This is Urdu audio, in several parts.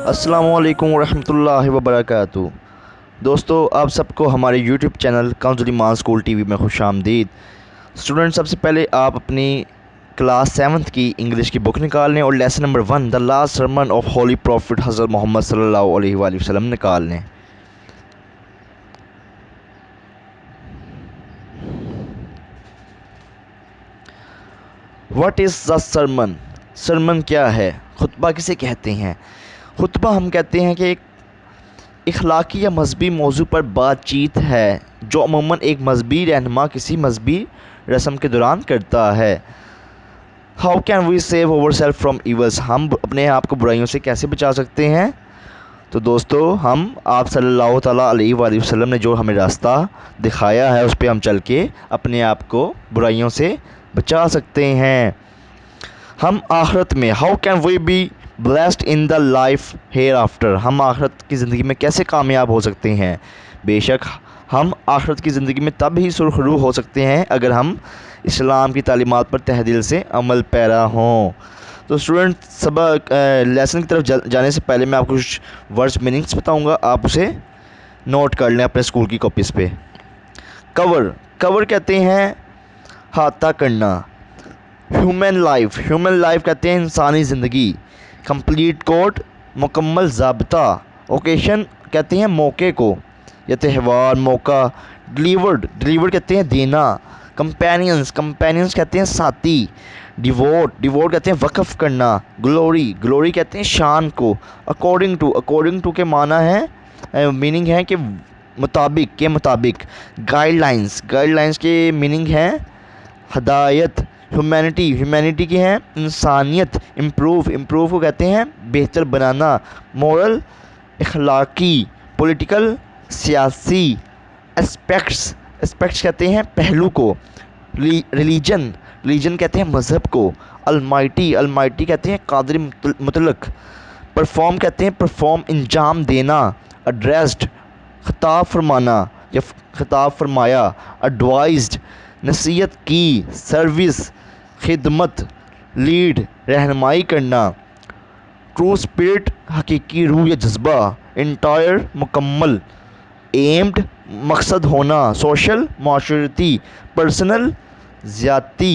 السلام علیکم ورحمۃ وبرکاتہ۔ دوستو، آپ سب کو ہمارے یوٹیوب چینل کنز ایمان اسکول ٹی وی میں خوش آمدید۔ اسٹوڈنٹ، سب سے پہلے آپ اپنی کلاس 7 کی انگلش کی بک نکال لیں اور lesson number 1 the last sermon of holy profit حضرت محمد صلی اللہ علیہ وآلہ وسلم نکال لیں۔ What is the sermon? Sermon کیا ہے؟ خطبہ کسے کہتے ہیں؟ خطبہ ہم کہتے ہیں کہ ایک اخلاقی یا مذہبی موضوع پر بات چیت ہے جو عموماً ایک مذہبی رہنما کسی مذہبی رسم کے دوران کرتا ہے۔ How can we save our self from evils? ہم اپنے آپ کو برائیوں سے کیسے بچا سکتے ہیں؟ تو دوستو، ہم آپ صلی اللہ تعالیٰ علیہ وآلہ وسلم نے جو ہمیں راستہ دکھایا ہے اس پہ ہم چل کے اپنے آپ کو برائیوں سے بچا سکتے ہیں۔ ہم آخرت میں how can we be blessed in the life hereafter? ہم آخرت کی زندگی میں کیسے کامیاب ہو سکتے ہیں؟ بے شک ہم آخرت کی زندگی میں تب ہی سرخرو ہو سکتے ہیں اگر ہم اسلام کی تعلیمات پر تہ دل سے عمل پیرا ہوں۔ تو اسٹوڈنٹ، سبق لیسن کی طرف جانے سے پہلے میں آپ کو کچھ ورڈز میننگس بتاؤں گا، آپ اسے نوٹ کر لیں اپنے اسکول کی کاپیز پہ۔ کور کہتے ہیں احاطہ کرنا۔ ہیومن لائف کہتے ہیں انسانی زندگی۔ کمپلیٹ کوڈ مکمل ضابطہ۔ اوکیشن کہتے ہیں موقع کو یا تہوار، موقع۔ ڈیلیورڈ کہتے ہیں دینا۔ کمپینینز کہتے ہیں ساتھی۔ ڈیووٹ کہتے ہیں وقف کرنا۔ گلوری کہتے ہیں شان کو۔ اکارڈنگ ٹو کے معنی ہے، میننگ ہے کہ مطابق۔ گائیڈ لائنز کے میننگ ہے ہدایت۔ ہیومینٹی کی ہے انسانیت۔ امپروو کو کہتے ہیں بہتر بنانا۔ مورل اخلاقی۔ پولیٹیکل سیاسی۔ اسپیکٹس کہتے ہیں پہلو کو۔ ریلیجن کہتے ہیں مذہب کو۔ المائٹی کہتے ہیں قادر مطلق۔ پرفارم کہتے ہیں پرفارم انجام دینا۔ ایڈریسڈ خطاب فرمانا یا خطاب فرمایا۔ ایڈوائزڈ نصیحت کی۔ سروس خدمت۔ لیڈ رہنمائی کرنا۔ ٹرو اسپرٹ حقیقی روح یا جذبہ۔ انٹائر مکمل۔ ایمڈ مقصد ہونا۔ سوشل معاشرتی۔ پرسنل ذاتی۔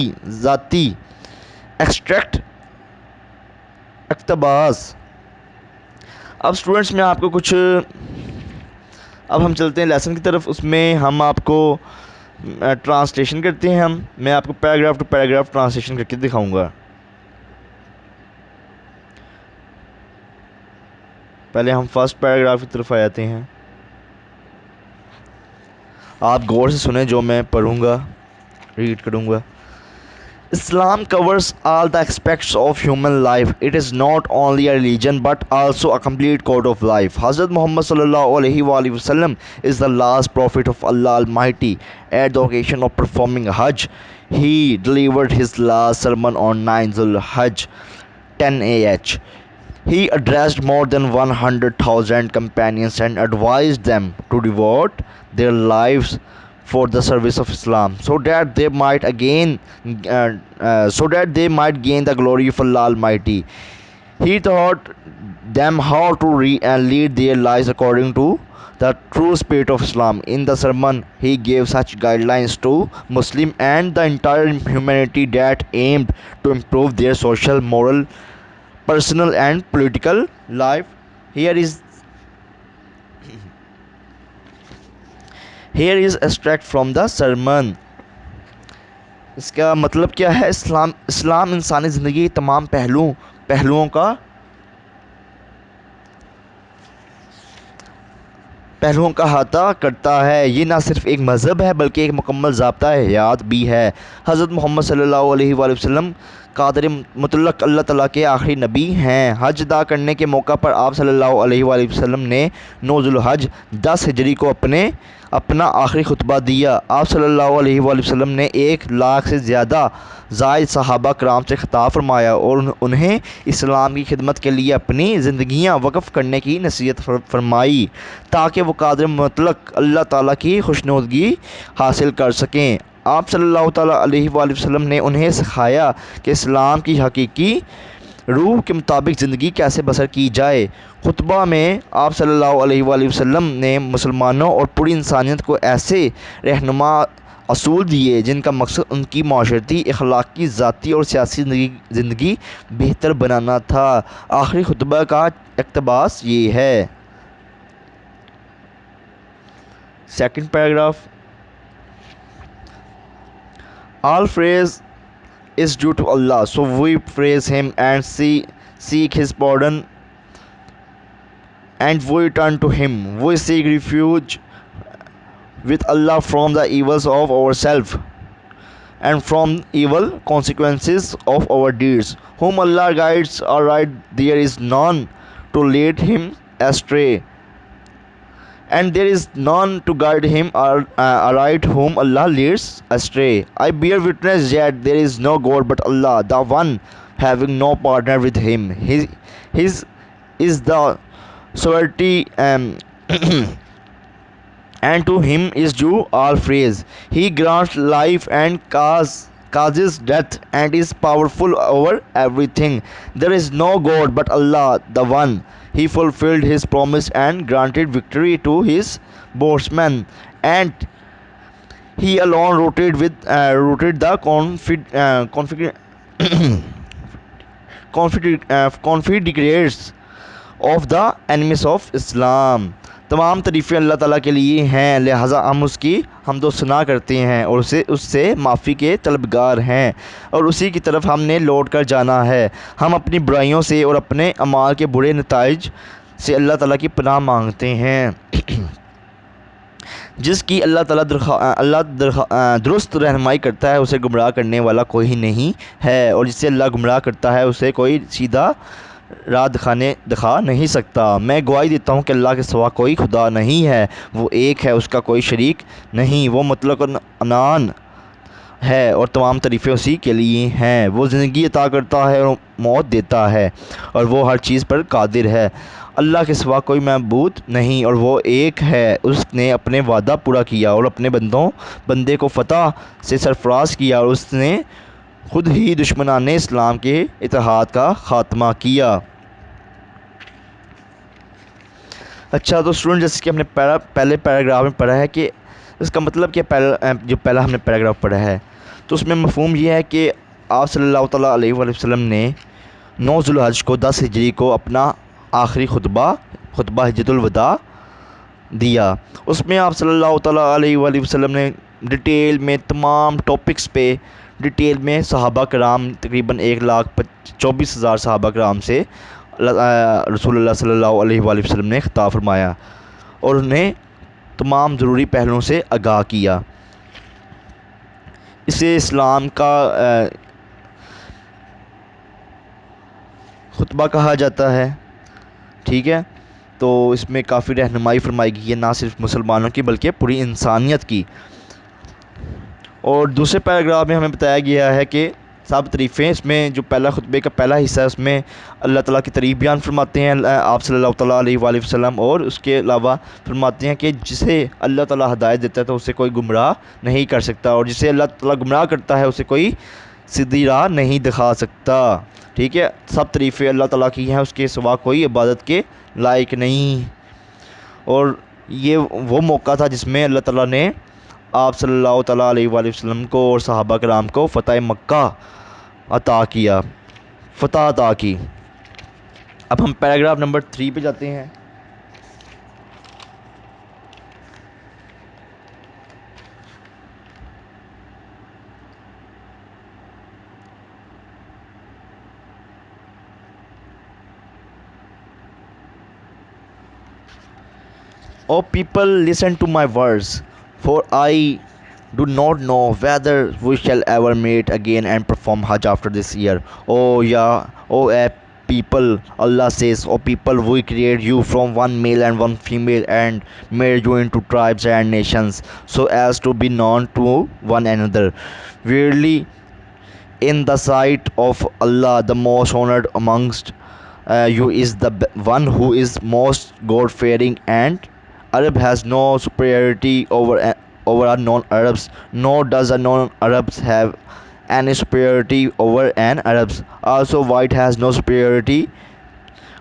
ایکسٹریکٹ اقتباس۔ اب اسٹوڈنٹس، میں آپ کو کچھ اب ہم چلتے ہیں لیسن کی طرف، اس میں ہم آپ کو ٹرانسلیشن کرتے ہیں۔ میں آپ کو پیراگراف ٹو پیراگراف ٹرانسلیشن کر کے دکھاؤں گا۔ پہلے ہم فرسٹ پیراگراف کی طرف آ جاتے ہیں۔ آپ غور سے سنیں جو میں پڑھوں گا، ریڈ کروں گا۔ Islam covers all the aspects of human life. It is not only a religion but also a complete code of life. Hazrat Muhammad sallallahu alaihi wasallam is the last prophet of Allah Almighty. At the occasion of performing Hajj, he delivered his last sermon on 9 Dhul-Hajj 10 AH. He addressed more than 100,000 companions and advised them to devote their lives for the service of Islam, so that they might gain the glory of Allah Almighty. He taught them how to lead their lives according to the true spirit of Islam. In the sermon, he gave such guidelines to Muslim and the entire humanity that aimed to improve their social, moral, personal and political life. Here is extract from the sermon. اس کا مطلب کیا ہے؟ اسلام انسانی زندگی کے تمام پہلوؤں کا احاطہ کرتا ہے۔ یہ نہ صرف ایک مذہب ہے بلکہ ایک مکمل ضابطہ حیات بھی ہے۔ حضرت محمد صلی اللہ علیہ وآلہ وسلم قادر مطلق اللہ تعالیٰ کے آخری نبی ہیں۔ حج ادا کرنے کے موقع پر آپ صلی اللہ علیہ وآلہ وسلم نے 9 ذوالحج 10 ہجری کو اپنا آخری خطبہ دیا۔ آپ صلی اللہ علیہ وآلہ وسلم نے 1,00,000 سے زیادہ زائد صحابہ کرام سے خطاب فرمایا اور انہیں اسلام کی خدمت کے لیے اپنی زندگیاں وقف کرنے کی نصیحت فرمائی تاکہ وہ قادر مطلق اللہ تعالیٰ کی خوشنودگی حاصل کر سکیں۔ آپ صلی اللہ تعالیٰ علیہ وآلہ وسلم نے انہیں سکھایا کہ اسلام کی حقیقی روح کے مطابق زندگی کیسے بسر کی جائے۔ خطبہ میں آپ صلی اللہ علیہ وآلہ وسلم نے مسلمانوں اور پوری انسانیت کو ایسے رہنما اصول دیے جن کا مقصد ان کی معاشرتی، اخلاقی، ذاتی اور سیاسی زندگی بہتر بنانا تھا۔ آخری خطبہ کا اقتباس یہ ہے۔ Second paragraph: All praise is due to Allah, so we praise Him and seek His pardon, and we turn to Him. We seek refuge with Allah from the evils of ourselves and from evil consequences of our deeds. Whom Allah guides aright, there is none to lead him astray, and there is none to guide him aright whom Allah leads astray. I bear witness that there is no God but Allah, the one having no partner with Him. His is the sovereignty, and to Him is due all praise. He grants life and causes death and is powerful over everything. There is no God but Allah, the one. He fulfilled His promise and granted victory to His boastmen, and He alone rooted the confederates of the enemies of Islam. تمام تعریفیں اللہ تعالیٰ کے لیے ہیں، لہٰذا ہم اس کی حمد و ثنا کرتے ہیں اور اس سے معافی کے طلبگار ہیں، اور اسی کی طرف ہم نے لوٹ کر جانا ہے۔ ہم اپنی برائیوں سے اور اپنے اعمال کے برے نتائج سے اللہ تعالیٰ کی پناہ مانگتے ہیں۔ جس کی اللہ درست رہنمائی کرتا ہے اسے گمراہ کرنے والا کوئی نہیں ہے، اور جسے اللہ گمراہ کرتا ہے اسے کوئی سیدھا راہ دکھا نہیں سکتا۔ میں گواہی دیتا ہوں کہ اللہ کے سوا کوئی خدا نہیں ہے، وہ ایک ہے، اس کا کوئی شریک نہیں، وہ مطلق عنان ہے اور تمام تعریفیں اسی کے لیے ہیں۔ وہ زندگی عطا کرتا ہے اور موت دیتا ہے، اور وہ ہر چیز پر قادر ہے۔ اللہ کے سوا کوئی معبود نہیں، اور وہ ایک ہے۔ اس نے اپنے وعدہ پورا کیا اور اپنے بندے کو فتح سے سرفراز کیا، اور اس نے خود ہی دشمنان اسلام کے اتحاد کا خاتمہ کیا۔ اچھا، تو اسٹوڈنٹ جیسے کہ ہم نے پہلے پیراگراف میں پڑھا ہے کہ اس کا مطلب کیا، جو پہلا ہم نے پیراگراف پڑھا ہے تو اس میں مفہوم یہ ہے کہ آپ صلی اللہ تعالیٰ علیہ وآلہ وسلم نے 9 ذوالحج کو 10 ہجری کو اپنا آخری خطبہ حجۃ الوداع دیا۔ اس میں آپ صلی اللہ تعالیٰ علیہ وآلہ وسلم نے ڈیٹیل میں تمام ٹاپکس پہ ڈیٹیل میں صحابہ کرام تقریباً 1,24,000 صحابہ کرام سے رسول اللہ صلی اللہ علیہ وآلہ وسلم نے خطاب فرمایا اور انہیں تمام ضروری پہلوؤں سے آگاہ کیا۔ اسے اسلام کا خطبہ کہا جاتا ہے، ٹھیک ہے۔ تو اس میں کافی رہنمائی فرمائی گئی ہے، نہ صرف مسلمانوں کی بلکہ پوری انسانیت کی۔ اور دوسرے پیراگراف میں ہمیں بتایا گیا ہے کہ سب تعریفیں، اس میں جو پہلا خطبے کا پہلا حصہ ہے اس میں اللہ تعالیٰ کی تعریف بیان فرماتے ہیں آپ صلی اللہ تعالیٰ علیہ وآلہ وسلم، اور اس کے علاوہ فرماتے ہیں کہ جسے اللہ تعالیٰ ہدایت دیتا ہے تو اسے کوئی گمراہ نہیں کر سکتا، اور جسے اللہ تعالیٰ گمراہ کرتا ہے اسے کوئی سیدھی راہ نہیں دکھا سکتا، ٹھیک ہے۔ سب تعریفیں اللہ تعالیٰ کی ہیں، اس کے سوا کوئی عبادت کے لائق نہیں۔ اور یہ وہ موقع تھا جس میں اللہ تعالیٰ نے آپ صلی اللہ تعالیٰ علیہ وآلہ وسلم کو اور صحابہ کرام کو فتح مکہ عطا کی۔ اب ہم پیراگراف نمبر 3 پہ جاتے ہیں۔ O people, listen to my words, for I do not know whether we shall ever meet again and perform Hajj after this year. Oh yeah, people, Allah says, O people, we create you from one male and one female and made you into tribes and nations so as to be known to one another. Verily, in the sight of Allah, the most honored amongst you is the one who is most God fearing, and Arab has no superiority over our non Arabs, nor does a non Arabs have any superiority over an Arabs. Also, white has no superiority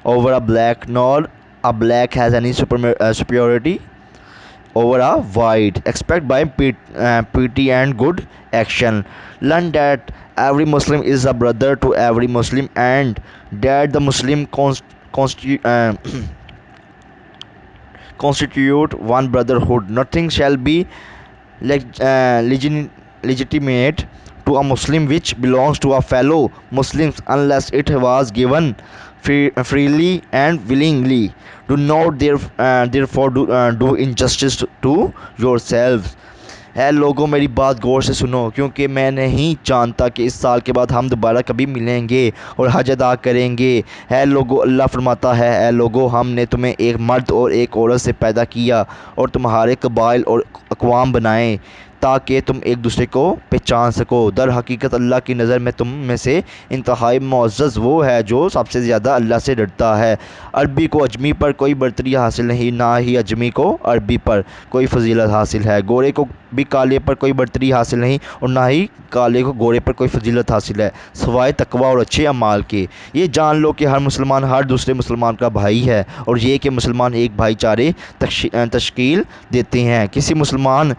over a black, nor a black has any superiority over a wide expect by pity and good action. Learn that every Muslim is a brother to every Muslim, and that the Muslim constitute one brotherhood. Nothing shall be legitimate to a Muslim which belongs to a fellow Muslims unless it was given freely and willingly. Do not therefore do injustice to yourselves. ہے لوگوں میری بات غور سے سنو، کیونکہ میں نہیں جانتا کہ اس سال کے بعد ہم دوبارہ کبھی ملیں گے اور حج ادا کریں گے۔ ہے لوگوں، اللہ فرماتا ہے، اے لوگوں، ہم نے تمہیں ایک مرد اور ایک عورت سے پیدا کیا اور تمہارے قبائل اور اقوام بنائے تاکہ تم ایک دوسرے کو پہچان سکو۔ در حقیقت اللہ کی نظر میں تم میں سے انتہائی معزز وہ ہے جو سب سے زیادہ اللہ سے ڈرتا ہے۔ عربی کو اجمی پر کوئی برتری حاصل نہیں، نہ ہی اجمی کو عربی پر کوئی فضیلت حاصل ہے۔ گورے کو بھی کالے پر کوئی برتری حاصل نہیں اور نہ ہی کالے کو گورے پر کوئی فضیلت حاصل ہے سوائے تقوی اور اچھے اعمال کے۔ یہ جان لو کہ ہر مسلمان ہر دوسرے مسلمان کا بھائی ہے، اور یہ کہ مسلمان ایک بھائی چارے تشکیل دیتے ہیں۔ کسی مسلمان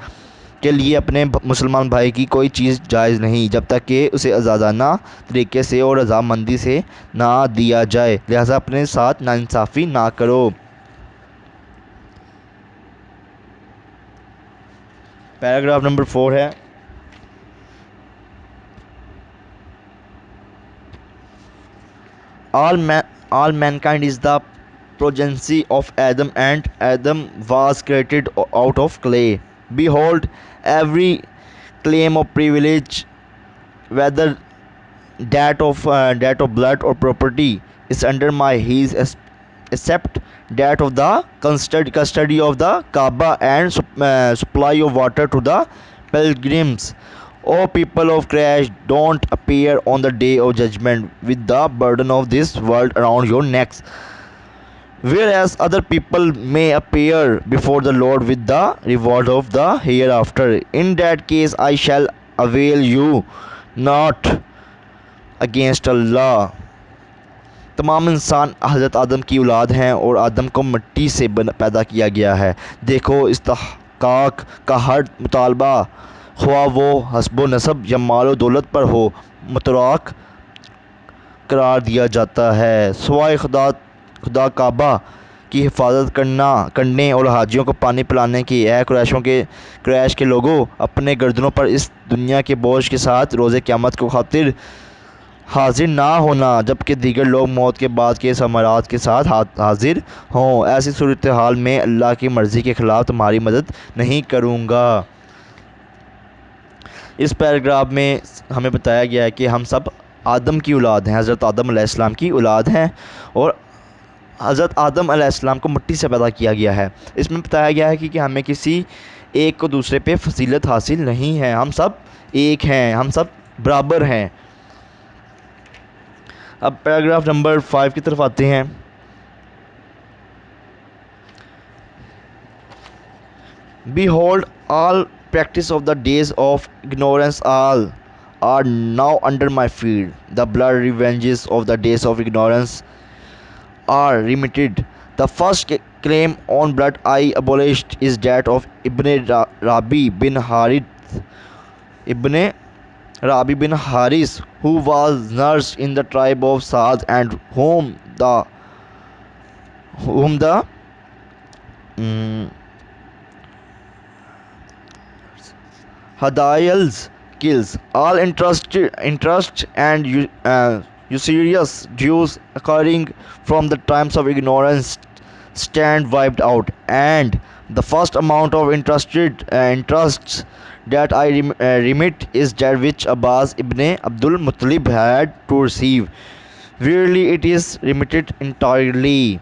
کے لیے اپنے مسلمان بھائی کی کوئی چیز جائز نہیں جب تک کہ اسے آزادانہ طریقے سے اور رضامندی سے نہ دیا جائے، لہذا اپنے ساتھ ناانصافی نہ کرو۔ پیراگراف نمبر 4 ہے، all mankind is the progeny of Adam, and Adam was created out of clay. Behold, every claim of privilege, whether that of blood or property, is under my heels, except that of the custody of the Kaaba and supply of water to the pilgrims. O people of Quraysh, don't appear on the day of judgment with the burden of this world around your necks, whereas other people may appear before the Lord with the reward of the hereafter. In that case I shall avail you not against Allah. تمام انسان حضرت آدم کی اولاد ہیں اور آدم کو مٹی سے پیدا کیا گیا ہے۔ دیکھو، استحقاق کا ہر مطالبہ، خواہ وہ حسب و نسب یا مال و دولت پر ہو، متروک قرار دیا جاتا ہے، سوائے خدا کعبہ کی حفاظت کرنے اور حاجیوں کو پانی پلانے کی۔ اے قریش کے لوگوں، اپنے گردنوں پر اس دنیا کے بوجھ کے ساتھ روز قیامت کو خاطر حاضر نہ ہونا جبکہ دیگر لوگ موت کے بعد کے ثمرات کے ساتھ حاضر ہوں۔ ایسی صورتحال میں اللہ کی مرضی کے خلاف تمہاری مدد نہیں کروں گا۔ اس پیراگراف میں ہمیں بتایا گیا ہے کہ ہم سب آدم کی اولاد ہیں، حضرت آدم علیہ السلام کی اولاد ہیں، اور حضرت آدم علیہ السلام کو مٹی سے پیدا کیا گیا ہے۔ اس میں بتایا گیا ہے کہ ہمیں کسی ایک کو دوسرے پہ فضیلت حاصل نہیں ہے، ہم سب ایک ہیں، ہم سب برابر ہیں۔ اب پیراگراف نمبر 5 کی طرف آتے ہیں۔ Behold, all practice of the days of ignorance all are now under my feet. The blood revenges of the days of ignorance are remitted. The first claim on blood I abolished is that of Ibn Rabi bin Haris, who was nursed in the tribe of Saad, and whom the Hadails kills. All interest and usurious dues occurring from the times of ignorance stand wiped out, and The first amount of interests that I remit is that which Abbas ibn Abdul Muttalib had to receive. Verily it is remitted entirely.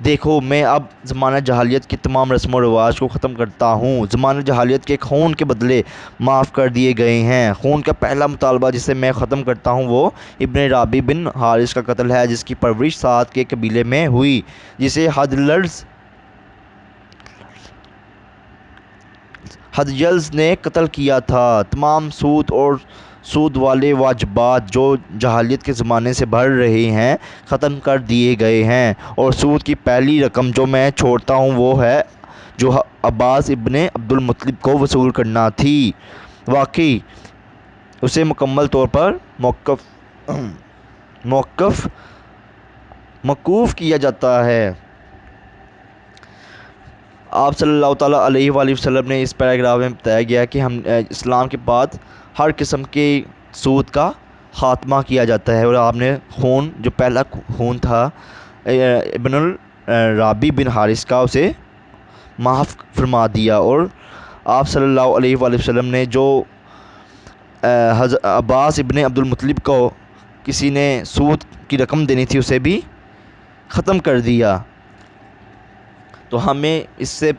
دیکھو میں اب زمانہ جہالیت کی تمام رسم و رواج کو ختم کرتا ہوں. زمانہ جہالیت کے خون کے بدلے معاف کر دیے گئے ہیں. خون کا پہلا مطالبہ جسے میں ختم کرتا ہوں وہ ابن رابی بن حارث کا قتل ہے، جس کی پرورش سعد کے قبیلے میں ہوئی، جسے ہدجلز نے قتل کیا تھا. تمام سود اور سود والے واجبات جو جہالیت کے زمانے سے بڑھ رہے ہیں ختم کر دیے گئے ہیں، اور سود کی پہلی رقم جو میں چھوڑتا ہوں وہ ہے جو عباس ابن عبد المطلب کو وصول کرنا تھی. واقعی اسے مکمل طور پر موقوف کیا جاتا ہے. آپ صلی اللہ تعالیٰ علیہ وآلہ وسلم نے اس پیراگراف میں بتایا گیا کہ ہم اسلام کے بعد ہر قسم کے سود کا خاتمہ کیا جاتا ہے، اور آپ نے خون جو پہلا خون تھا ابن الرابی بن حارث کا اسے معاف فرما دیا، اور آپ صلی اللہ علیہ وآلہ وسلم نے جو عباس ابن عبد المطلب کو کسی نے سود کی رقم دینی تھی اسے بھی ختم کر دیا. تو ہمیں اس سے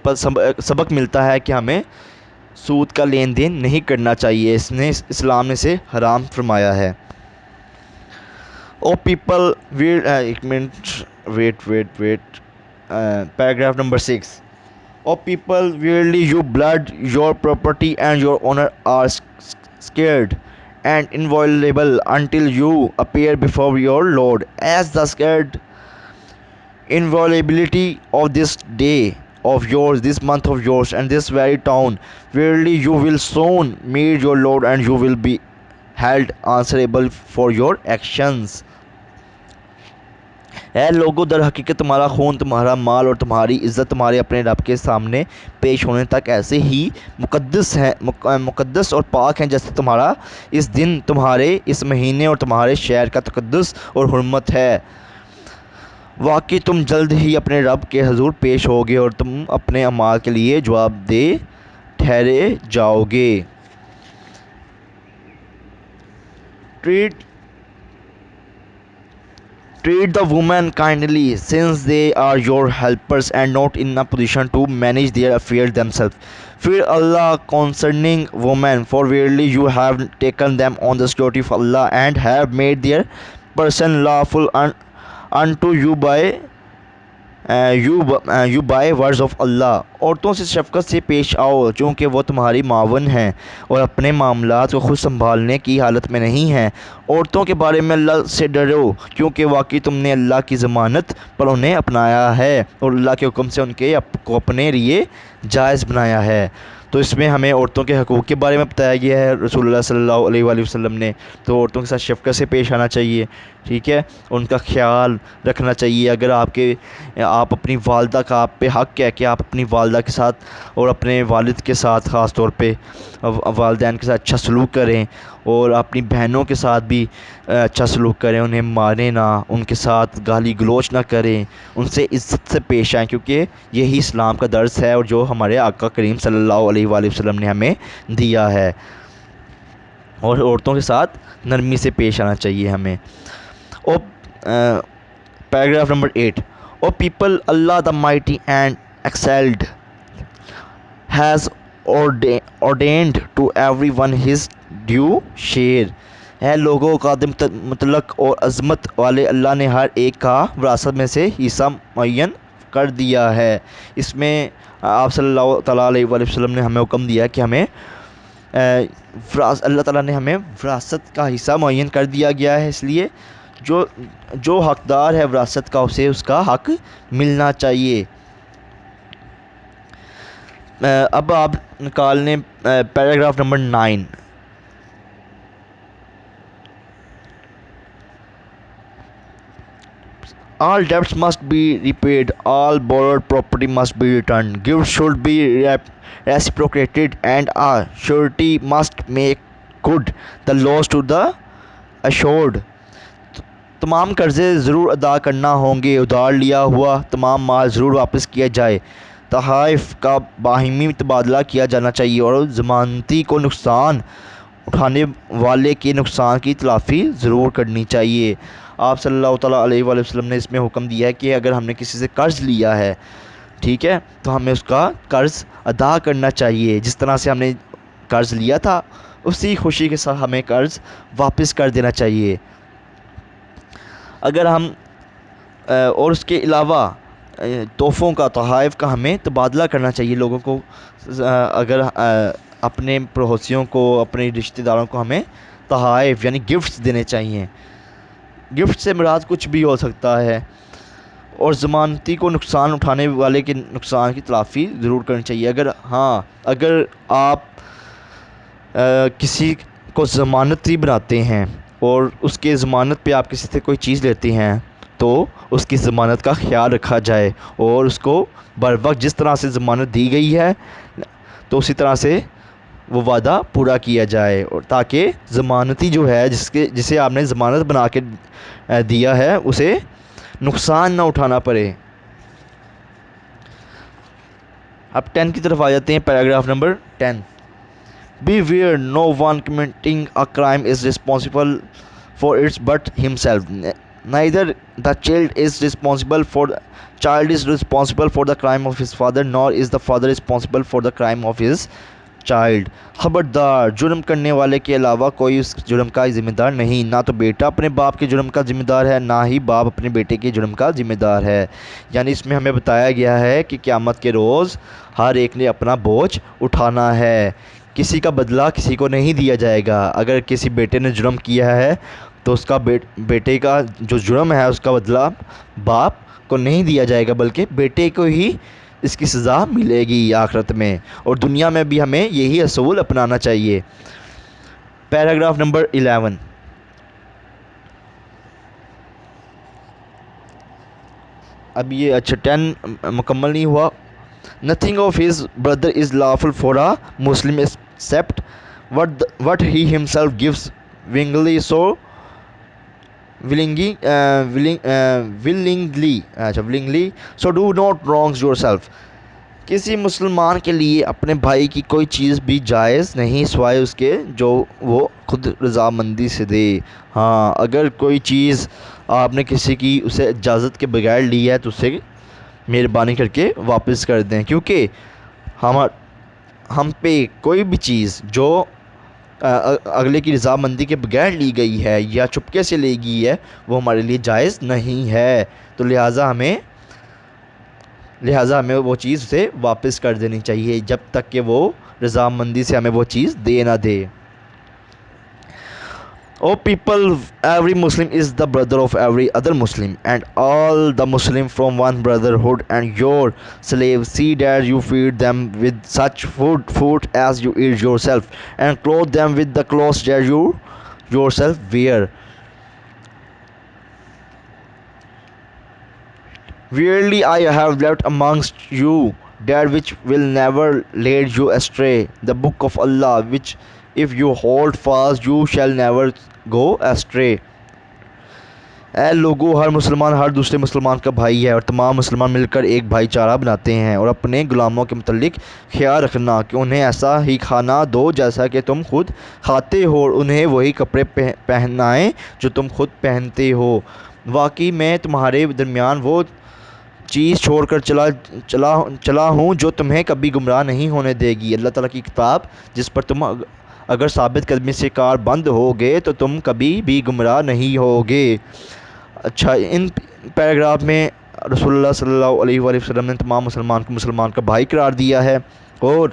سبق ملتا ہے کہ ہمیں سود کا لین دین نہیں کرنا چاہیے، اسلام نے اسے حرام فرمایا ہے. او پیپل ایک منٹ wait paragraph number 6. O people verily you blood your property and your honour are scared and inviolable until you appear before your Lord, as the scared inviolability of this day of yours, this month of yours, and this very town. Verily you will soon meet your Lord, and you will be held answerable for your actions. اے لوگو، در حقیقت تمہارا خون، تمہارا مال اور تمہاری عزت تمہارے اپنے رب کے سامنے پیش ہونے تک ایسے ہی مقدس اور پاک ہیں جیسے تمہارا اس دن، تمہارے اس مہینے اور تمہارے شہر کا تقدس اور حرمت ہے. واقعی تم جلد ہی اپنے رب کے حضور پیش ہوگے اور تم اپنے اعمال کے لیے جواب دہ ٹھہرے جاؤ گے. Treat the women kindly, since they are your helpers and not in a position to manage their affairs themselves. Fear Allah concerning women, for verily you have taken them on the security of Allah, and have made their person lawful unto you by words of Allah. عورتوں سے شفقت سے پیش آؤ چونکہ وہ تمہاری معاون ہیں اور اپنے معاملات کو خود سنبھالنے کی حالت میں نہیں ہیں. عورتوں کے بارے میں اللہ سے ڈرو کیونکہ واقعی تم نے اللہ کی ضمانت پر انہیں اپنایا ہے اور اللہ کے حکم سے ان کو اپنے لیے جائز بنایا ہے. تو اس میں ہمیں عورتوں کے حقوق کے بارے میں بتایا گیا ہے رسول اللہ صلی اللہ علیہ وآلہ وسلم نے. تو عورتوں کے ساتھ شفقت سے پیش آنا چاہیے، ٹھیک ہے، ان کا خیال رکھنا چاہیے. اگر آپ اپنی والدہ کا آپ پہ حق ہے کہ آپ اپنی والدہ کے ساتھ اور اپنے والد کے ساتھ خاص طور پہ والدین کے ساتھ اچھا سلوک کریں، اور اپنی بہنوں کے ساتھ بھی اچھا سلوک کریں، انہیں ماریں نہ، ان کے ساتھ گالی گلوچ نہ کریں، ان سے عزت سے پیش آئیں، کیونکہ یہی اسلام کا درس ہے اور جو ہمارے آقا کریم صلی اللہ علیہ وآلہ وسلم نے ہمیں دیا ہے. اور عورتوں کے ساتھ نرمی سے پیش آنا چاہیے ہمیں. اور paragraph number 8. O people, Allah the mighty and exalted has ordained to everyone his due share. اے لوگوں، قادم مطلق اور عظمت والے اللہ نے ہر ایک کا وراثت میں سے حصہ معین کر دیا ہے. اس میں آپ صلی اللہ تعالیٰ علیہ وآلہ وسلم نے ہمیں حکم دیا کہ ہمیں اللہ تعالیٰ نے ہمیں وراثت کا حصہ معین کر دیا گیا ہے، اس لیے جو حقدار ہے وراثت کا اسے اس کا حق ملنا چاہیے. اب آپ نکال لیں paragraph number 9. All debts must be repaid, all borrowed property must be returned, gifts should be reciprocated, and a surety must make good the loss to the assured. تمام قرضے ضرور ادا کرنا ہوں گے، ادھار لیا ہوا تمام مال ضرور واپس کیا جائے. تحائف کا باہمی تبادلہ کیا جانا چاہیے اور ضمانتی کو نقصان اٹھانے والے کے نقصان کی تلافی ضرور کرنی چاہیے۔ آپ صلی اللہ تعالیٰ علیہ وآلہ وسلم نے اس میں حکم دیا ہے کہ اگر ہم نے کسی سے قرض لیا ہے، ٹھیک ہے، تو ہمیں اس کا قرض ادا کرنا چاہیے، جس طرح سے ہم نے قرض لیا تھا اسی خوشی کے ساتھ ہمیں قرض واپس کر دینا چاہیے۔ اگر ہم اور اس کے علاوہ تحفوں کا، تحائف کا ہمیں تبادلہ کرنا چاہیے لوگوں کو۔ اگر اپنے پڑوسیوں کو، اپنے رشتہ داروں کو ہمیں تحائف یعنی گفٹس دینے چاہیے۔ گفٹ سے مراد کچھ بھی ہو سکتا ہے، اور ضمانتی کو نقصان اٹھانے والے کے نقصان کی تلافی ضرور کرنی چاہیے۔ اگر آپ کسی کو ضمانتی بناتے ہیں اور اس کے ضمانت پہ آپ کسی سے کوئی چیز لیتے ہیں تو اس کی ضمانت کا خیال رکھا جائے اور اس کو بر وقت جس طرح سے ضمانت دی گئی ہے تو اسی طرح سے وہ وعدہ پورا کیا جائے، اور تاکہ ضمانتی جو ہے جسے آپ نے ضمانت بنا کے دیا ہے اسے نقصان نہ اٹھانا پڑے۔ اب 10 کی طرف آ جاتے ہیں، paragraph number 10۔ Beware, no one committing a crime is responsible for it but himself. Neither the child is responsible for the crime of his father, nor is the father responsible for the crime of his child. خبردار، جرم کرنے والے کے علاوہ کوئی اس جرم کا ذمہ دار نہیں، نہ تو بیٹا اپنے باپ کے جرم کا ذمہ دار ہے، نہ ہی باپ اپنے بیٹے کے جرم کا ذمہ دار ہے۔ یعنی اس میں ہمیں بتایا گیا ہے کہ قیامت کے روز ہر ایک نے اپنا بوجھ اٹھانا ہے، کسی کا بدلہ کسی کو نہیں دیا جائے گا۔ اگر کسی بیٹے نے جرم کیا ہے تو اس کا بیٹے کا جو جرم ہے اس کا بدلہ باپ کو نہیں دیا جائے گا، بلکہ بیٹے کو ہی اس کی سزا ملے گی آخرت میں، اور دنیا میں بھی ہمیں یہی اصول اپنانا چاہیے۔ Paragraph number 11۔ اب یہ 10 مکمل نہیں ہوا۔ Nothing of his brother is lawful for a Muslim except what he himself gives willingly, so do not wrong yourself. کسی مسلمان کے لیے اپنے بھائی کی کوئی چیز بھی جائز نہیں سوائے اس کے جو وہ خود رضامندی سے دے۔ ہاں، اگر کوئی چیز آپ نے کسی کی اسے اجازت کے بغیر لی ہے تو اسے مہربانی کر کے واپس کر دیں، کیونکہ ہم پہ کوئی بھی چیز جو اگلے کی رضامندی کے بغیر لی گئی ہے یا چپکے سے لی گئی ہے وہ ہمارے لیے جائز نہیں ہے، تو لہٰذا ہمیں وہ چیز اسے واپس کر دینی چاہیے جب تک کہ وہ رضامندی سے ہمیں وہ چیز دے نہ دے۔ O people, every Muslim is the brother of every other Muslim, and all the Muslim from one brotherhood. And your slaves, see that you feed them with such food as you eat yourself, and clothe them with the clothes that you yourself wear. Verily I have left amongst you that which will never lead you astray, the book of Allah, which if you hold fast you shall never go astray. اے لوگو، ہر مسلمان ہر دوسرے مسلمان کا بھائی ہے، اور تمام مسلمان مل کر ایک بھائی چارہ بناتے ہیں، اور اپنے غلاموں کے متعلق خیال رکھنا کہ انہیں ایسا ہی کھانا دو جیسا کہ تم خود کھاتے ہو، اور انہیں وہی کپڑے پہنائیں جو تم خود پہنتے ہو۔ واقعی میں تمہارے درمیان وہ چیز چھوڑ کر چلا ہوں جو تمہیں کبھی گمراہ نہیں ہونے دے گی، اللہ تعالیٰ کی کتاب جس پر تم اگر ثابت قدمی سے کار بند ہوگے تو تم کبھی بھی گمراہ نہیں ہوگے۔ اچھا، ان پیراگراف میں رسول اللہ صلی اللہ علیہ وآلہ وسلم نے تمام مسلمان کو مسلمان کا بھائی قرار دیا ہے، اور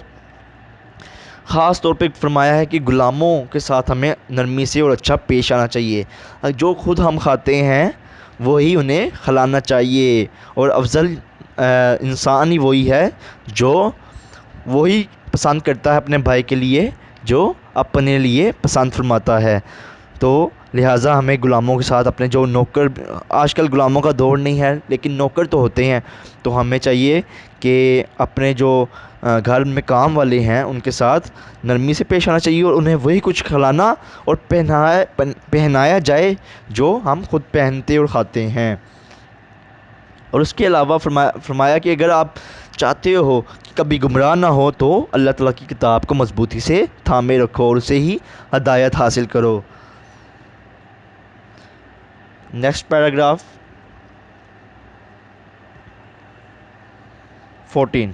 خاص طور پہ فرمایا ہے کہ غلاموں کے ساتھ ہمیں نرمی سے اور اچھا پیش آنا چاہیے، جو خود ہم کھاتے ہیں وہی انہیں کھلانا چاہیے، اور افضل انسان ہی وہی ہے جو وہی پسند کرتا ہے اپنے بھائی کے لیے جو اپنے لیے پسند فرماتا ہے۔ تو لہٰذا ہمیں غلاموں کے ساتھ اپنے جو نوکر، آج کل غلاموں کا دور نہیں ہے لیکن نوکر تو ہوتے ہیں، تو ہمیں چاہیے کہ اپنے جو گھر میں کام والے ہیں ان کے ساتھ نرمی سے پیش آنا چاہیے، اور انہیں وہی کچھ کھلانا اور پہنایا جائے جو ہم خود پہنتے اور کھاتے ہیں۔ اور اس کے علاوہ فرمایا کہ اگر آپ چاہتے ہو کہ کبھی گمراہ نہ ہو تو اللہ تعالیٰ کی کتاب کو مضبوطی سے تھامے رکھو اور اسے ہی ہدایت حاصل کرو۔ Next paragraph 14.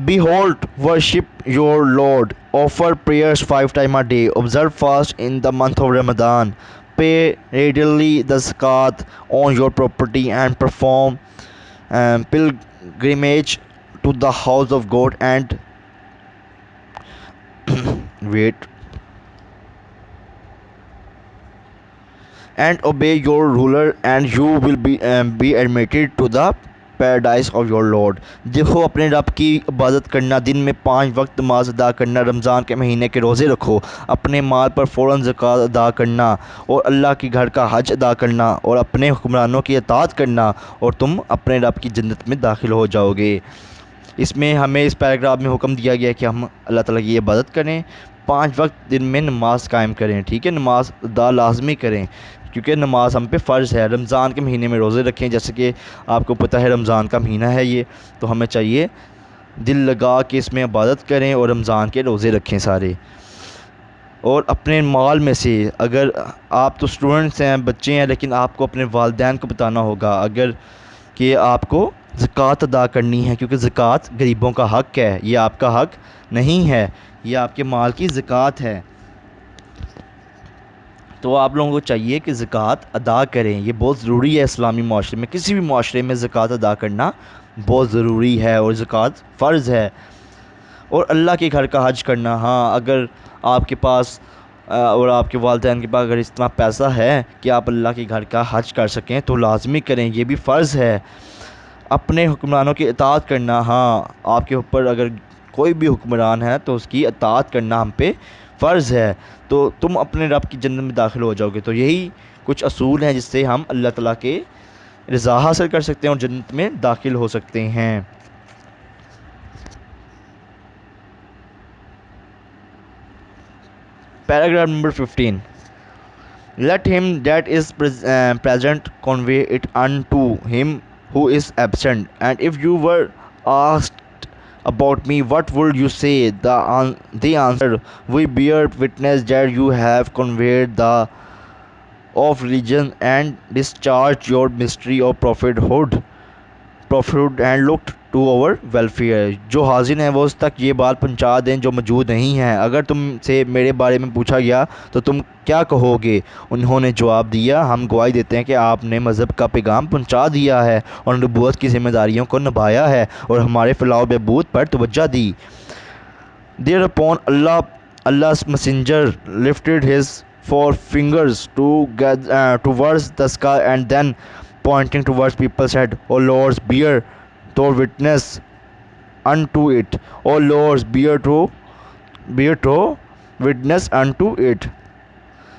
Behold, worship your Lord, offer prayers 5 times a day, observe fast in the month of Ramadan, pay regularly the zakat on your property, and perform pilgrimage to the house of God and wait and obey your ruler, and you will be admitted to the paradise of your lord. دیکھو اپنے رب کی عبادت کرنا، دن میں 5 وقت نماز ادا کرنا، رمضان کے مہینے کے روزے رکھو، اپنے مال پر فوراً زکوٰۃ ادا کرنا اور اللہ کے گھر کا حج ادا کرنا اور اپنے حکمرانوں کی اطاعت کرنا، اور تم اپنے رب کی جنت میں داخل ہو جاؤ گے۔ اس میں ہمیں اس پیراگراف میں حکم دیا گیا ہے کہ ہم اللہ تعالیٰ کی عبادت کریں، 5 وقت دن میں نماز قائم کریں، ٹھیک ہے، نماز ادا لازمی کریں کیونکہ نماز ہم پہ فرض ہے۔ رمضان کے مہینے میں روزے رکھیں، جیسے کہ آپ کو پتہ ہے رمضان کا مہینہ ہے یہ، تو ہمیں چاہیے دل لگا کے اس میں عبادت کریں اور رمضان کے روزے رکھیں سارے۔ اور اپنے مال میں سے، اگر آپ تو اسٹوڈنٹس ہیں، بچے ہیں، لیکن آپ کو اپنے والدین کو بتانا ہوگا اگر کہ آپ کو زکوٰۃ ادا کرنی ہے، کیونکہ زکوٰۃ غریبوں کا حق ہے، یہ آپ کا حق نہیں ہے، یہ آپ کے مال کی زکوٰۃ ہے۔ تو آپ لوگوں کو چاہیے کہ زکوٰۃ ادا کریں، یہ بہت ضروری ہے اسلامی معاشرے میں، کسی بھی معاشرے میں زکوٰۃ ادا کرنا بہت ضروری ہے اور زکوٰۃ فرض ہے۔ اور اللہ کے گھر کا حج کرنا، ہاں اگر آپ کے پاس اور آپ کے والدین کے پاس اگر اتنا پیسہ ہے کہ آپ اللہ کے گھر کا حج کر سکیں تو لازمی کریں، یہ بھی فرض ہے۔ اپنے حکمرانوں کی اطاعت کرنا، ہاں آپ کے اوپر اگر کوئی بھی حکمران ہے تو اس کی اطاعت کرنا ہم پہ فرض ہے، تو تم اپنے رب کی جنت میں داخل ہو جاؤ گے۔ تو یہی کچھ اصول ہیں جس سے ہم اللہ تعالیٰ کے رضا حاصل کر سکتے ہیں اور جنت میں داخل ہو سکتے ہیں۔ Paragraph number 15. Let him that is present convey it unto him who is absent. And if you were asked about me, what would you say? They answered, we bear witness that you have conveyed the of religion and discharged your mystery of prophethood and looked to our welfare. جو حاضر ہیں وہ اس تک یہ بات پہنچا دیں جو موجود نہیں ہیں۔ اگر تم سے میرے بارے میں پوچھا گیا تو تم کیا کہو گے؟ انہوں نے جواب دیا، ہم گواہی دیتے ہیں کہ آپ نے مذہب کا پیغام پہنچا دیا ہے اور نبوت کی ذمہ داریوں کو نبھایا ہے اور ہمارے فلاح و بہبود پر توجہ دی۔ Thereupon Allah's messenger lifted his forefingers towards the sky and then pointing towards people said, O Lords, bear to witness unto it. O Lords, bear to witness unto it.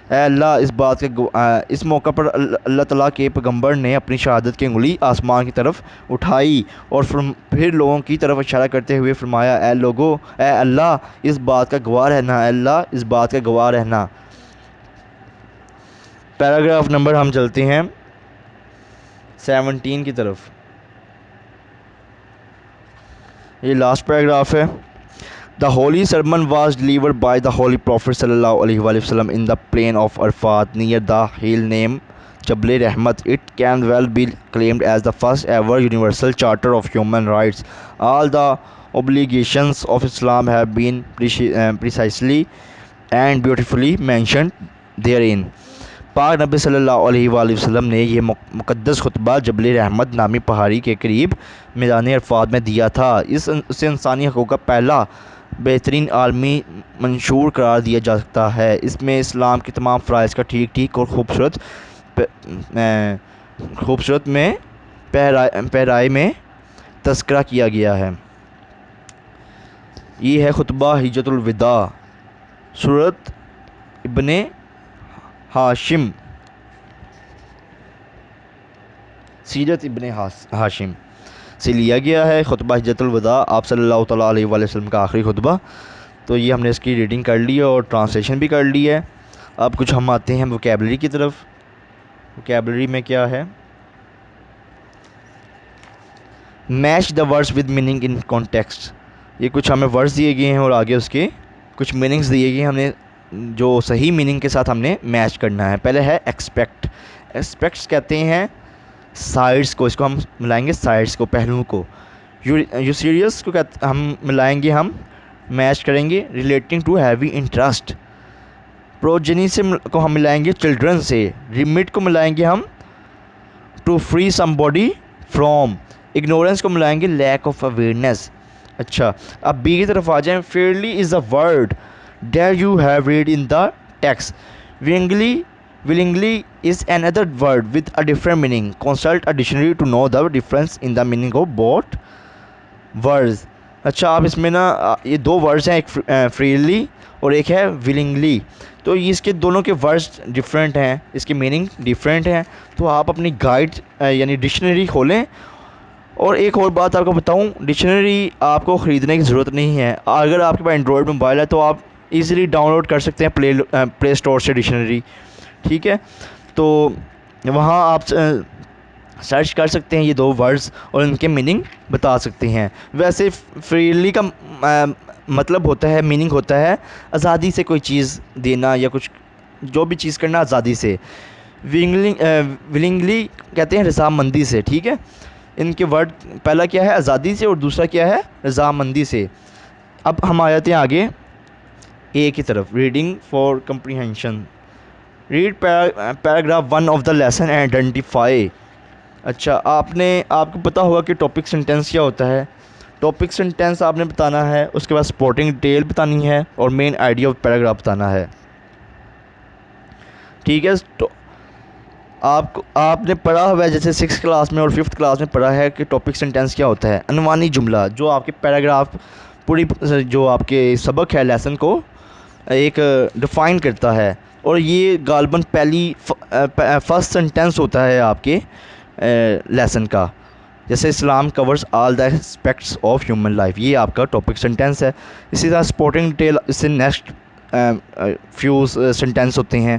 اے اللہ اس موقع پر اللہ تعالیٰ کے پیغمبر نے اپنی شہادت کی انگلی آسمان کی طرف اٹھائی اور پھر لوگوں کی طرف اشارہ کرتے ہوئے فرمایا، اے لوگو، اے اللہ اس بات کا گواہ رہنا، اے اللہ اس بات کا گواہ رہنا۔ پیراگراف نمبر ہم چلتے ہیں 17 کی طرف، یہ لاسٹ پیراگراف ہے۔ The holy sermon was delivered by the Holy Prophet sallallahu alaihi wasallam in the plain of Arafat near the hill named Jabal Rahmat. It can well be claimed as the first ever universal charter of human rights. All the obligations of Islam have been precisely and beautifully mentioned therein. پاک نبی صلی اللہ علیہ وآلہ وسلم نے یہ مقدس خطبہ جبل رحمت نامی پہاڑی کے قریب میدان عرفات میں دیا تھا۔ اسے انسانی حقوق کا پہلا بہترین عالمی منشور قرار دیا جا سکتا ہے۔ اس میں اسلام کے تمام فرائض کا ٹھیک اور خوبصورت میں پہرائے میں تذکرہ کیا گیا ہے۔ یہ ہے خطبہ حجۃ الوداع، سورۃ ابن ہاشم، سیرت ابن ہاشم سے لیا گیا ہے۔ خطبہ حجۃ الوداع آپ صلی اللہ تعالیٰ علیہ وآلہ وسلم کا آخری خطبہ۔ تو یہ ہم نے اس کی ریڈنگ کر لی ہے اور ٹرانسلیشن بھی کر لی ہے۔ اب کچھ ہم آتے ہیں ووکیبلری کی طرف۔ ووکیبلری میں کیا ہے؟ Match the words with meaning in context. یہ کچھ ہمیں ورڈس دیے گئے ہیں اور آگے اس کے کچھ میننگس دیے گئے ہیں, ہم نے جو صحیح میننگ کے ساتھ ہم نے میچ کرنا ہے. پہلے ہے ایکسپیکٹ. ایکسپیکٹس کہتے ہیں سائڈس کو, اس کو ہم ملائیں گے سائڈس کو, پہلوؤں کو. یو سیریس کو ہم ملائیں گے, ہم میچ کریں گے relating to heavy interest. Progeny سے کو ہم ملائیں گے چلڈرن سے. ریمٹ کو ملائیں گے ہم to free somebody from. Ignorance کو ملائیں گے لیک آف اویئرنیس. اچھا, اب بی کی طرف آ جائیں. Fairly is a word that you have read in the text. willingly is another word with a different meaning. Consult a dictionary to know the difference in the meaning of both words. اچھا, آپ اس میں نا یہ دو ورڈز ہیں, ایک فریلی اور ایک ہے willingly. تو اس کے دونوں کے ورڈز ڈفرینٹ ہیں, اس کے میننگ ڈفرینٹ ہیں. تو آپ اپنی گائیڈ یعنی ڈکشنری کھولیں. اور ایک اور بات آپ کو بتاؤں, ڈکشنری آپ کو خریدنے کی ضرورت نہیں ہے. اگر آپ کے پاس اینڈرائڈ موبائل ہے تو آپ ایزیلی ڈاؤن لوڈ کر سکتے ہیں پلے اسٹور سے ڈکشنری. ٹھیک ہے, تو وہاں آپ سرچ کر سکتے ہیں یہ دو ورڈز اور ان کے میننگ بتا سکتے ہیں. ویسے فریلی کا مطلب ہوتا ہے, میننگ ہوتا ہے آزادی سے کوئی چیز دینا یا کچھ جو بھی چیز کرنا آزادی سے. ولنگلی کہتے ہیں رضامندی سے. ٹھیک ہے, ان کے ورڈ پہلا کیا ہے آزادی سے اور دوسرا کیا ہے رضامندی سے. اب ہم آ جاتے ہیں آگے اے کی طرف. Reading for comprehension. Read paragraph 1 of the lesson and identify. اچھا, آپ کو پتہ ہوگا کہ ٹاپک سینٹینس کیا ہوتا ہے. ٹاپک سینٹینس آپ نے بتانا ہے, اس کے بعد سپورٹنگ ڈیٹیل بتانی ہے اور مین آئیڈیا آف پیراگراف بتانا ہے. ٹھیک ہے, تو آپ نے پڑھا ہوا ہے جیسے 6 کلاس میں اور 5th کلاس میں پڑھا ہے کہ ٹاپک سینٹینس کیا ہوتا ہے. عنوانی جملہ جو آپ کے پیراگراف پوری جو آپ کے سبق ہے لیسن کو ایک ڈیفائن کرتا ہے. اور یہ غالباً فرسٹ سینٹینس ہوتا ہے آپ کے لیسن کا. جیسے Islam covers all the aspects of human life, یہ آپ کا ٹاپک سینٹینس ہے. اسی طرح سپورٹنگ ڈیٹیل اس سے نیکسٹ فیو سینٹینس ہوتے ہیں.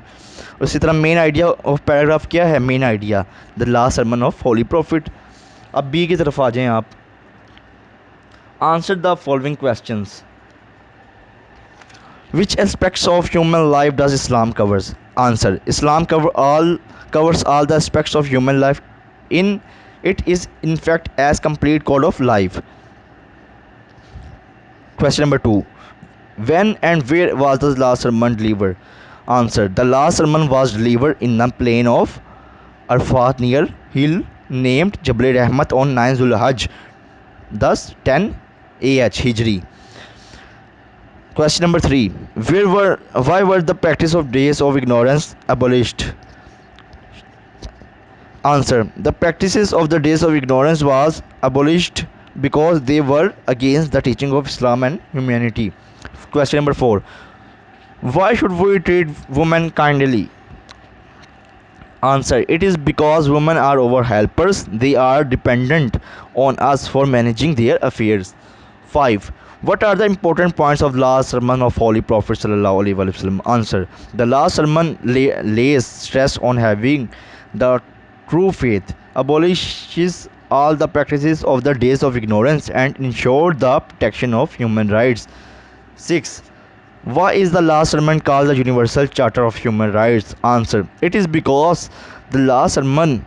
اسی طرح مین آئیڈیا آف پیراگراف کیا ہے, main idea the last sermon of holy prophet. اب بی کی طرف آ جائیں آپ. Answer the following questions. Which aspects of human life does Islam covers? Answer. Islam covers all the aspects of human life. It is in fact as complete code of life. Question number 2. When and where was the last sermon delivered? Answer. The last sermon was delivered in the plain of Arafat near hill named Jabal Rahmat on 9 Zulhajj, thus 10 AH Hijri. Question number 3. Why were the practice of days of ignorance abolished? Answer. The practices of the days of ignorance was abolished because they were against the teaching of Islam and humanity. Question number 4. Why should we treat women kindly? Answer. It is because women are our helpers. They are dependent on us for managing their affairs. 5. What are the important points of last sermon of Holy Prophet sallallahu alaihi wasallam? Answer. The last sermon lays stress on having the true faith, abolishes all the practices of the days of ignorance, and ensures the protection of human rights. 6. Why is the last sermon called the Universal Charter of Human Rights? Answer. It is because the last sermon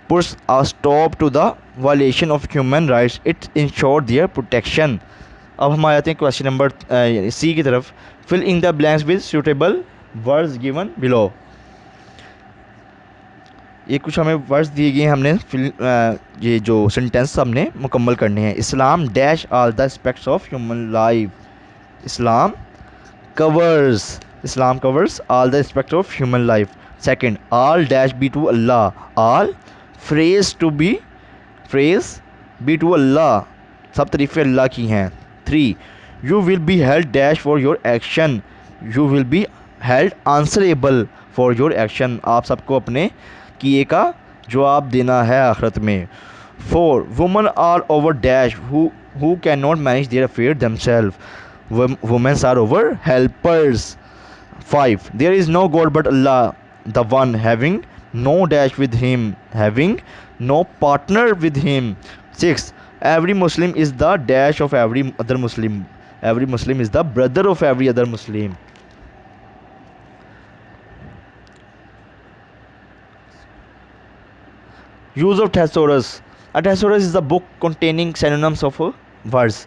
puts a stop to the violation of human rights. It ensures their protection. اب ہم آتے ہیں کویشچن نمبر سی کی طرف. Fill in the blanks with suitable words given below. یہ کچھ ہمیں ورڈز دیے گئے ہیں, ہم نے یہ جو سینٹینس ہم نے مکمل کرنے ہیں. Islam dash all the aspects of human life. Islam covers all the aspects of human life. Second, all dash be to Allah. All praise be to Allah, سب تعریفیں اللہ کی ہیں. 3. You will be held dash for your action. You will be held answerable for your action. آپ سب کو اپنے کیے کا جواب دینا ہے آخرت میں. 4. Women are our dash who cannot manage their affairs themselves. Women are our helpers. 5. There is no God but Allah, the one, having no dash with him, having no partner with him. 6. Every Muslim is the dash of every other Muslim. Every Muslim is the brother of every other Muslim. Use of thesaurus. A thesaurus is the book containing synonyms of words.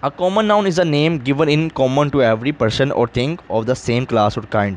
A common noun is a name given in common to every person or thing of the same class or kind.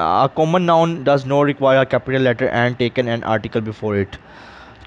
A common noun does not require a capital letter and taken an article before it.